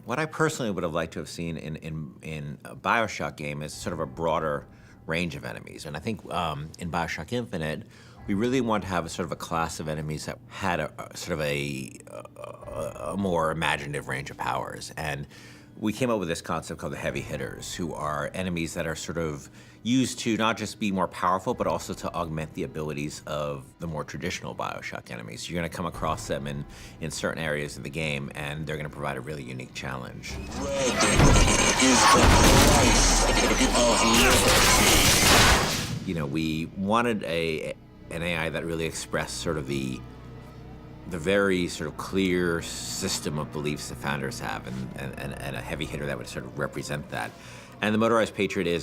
What I personally would have liked to have seen in a BioShock game is sort of a broader range of enemies. And I think in BioShock Infinite, we really want to have a sort of a class of enemies that had a sort of a more imaginative range of powers. And we came up with this concept called the heavy hitters, who are enemies that are sort of used to not just be more powerful, but also to augment the abilities of the more traditional BioShock enemies. You're gonna come across them in certain areas of the game, and they're gonna provide a really unique challenge. You know, we wanted an AI that really expressed sort of the very sort of clear system of beliefs that founders have, and a heavy hitter that would sort of represent that. And the Motorized Patriot is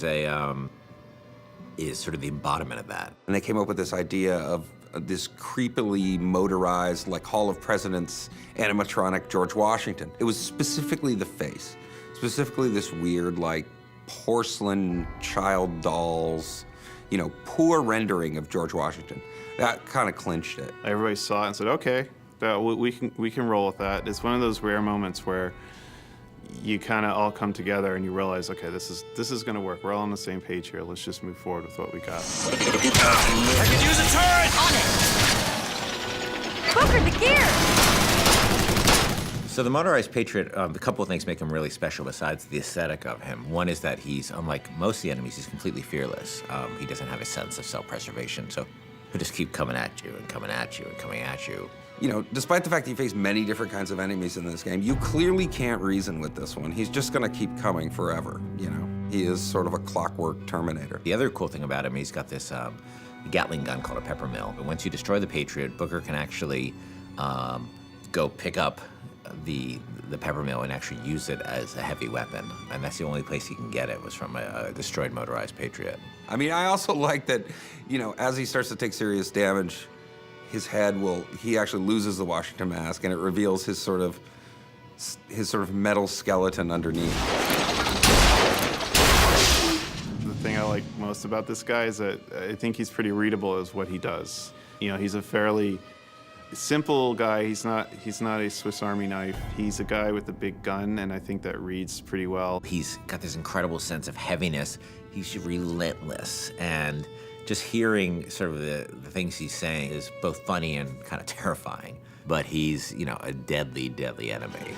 sort of the embodiment of that. And they came up with this idea of this creepily motorized, like Hall of Presidents animatronic George Washington. It was specifically the face, specifically this weird, like, porcelain child dolls, you know, poor rendering of George Washington. That kind of clinched it. Everybody saw it and said, okay, we can roll with that. It's one of those rare moments where you kind of all come together and you realize, okay, this is going to work. We're all on the same page here. Let's just move forward with what we got. I could use a turret! On it! Booker, the gear! So the Motorized Patriot, a couple of things make him really special besides the aesthetic of him. One is that he's, unlike most of the enemies, he's completely fearless. He doesn't have a sense of self-preservation, so he'll just keep coming at you and coming at you and coming at you. You know, despite the fact that you face many different kinds of enemies in this game, you clearly can't reason with this one. He's just gonna keep coming forever, you know? He is sort of a clockwork Terminator. The other cool thing about him, he's got this Gatling gun called a pepper mill. But once you destroy the Patriot, Booker can actually go pick up the pepper mill and actually use it as a heavy weapon. And that's the only place he can get it, was from a destroyed Motorized Patriot. I mean, I also like that, you know, as he starts to take serious damage, his head he actually loses the Washington mask, and it reveals his sort of metal skeleton underneath. The thing I like most about this guy is that I think he's pretty readable as what he does. You know, he's a fairly simple guy. He's not a Swiss Army knife. He's a guy with a big gun, and I think that reads pretty well. He's got this incredible sense of heaviness. He's relentless, and just hearing sort of the things he's saying is both funny and kind of terrifying. But he's, you know, a deadly, deadly enemy.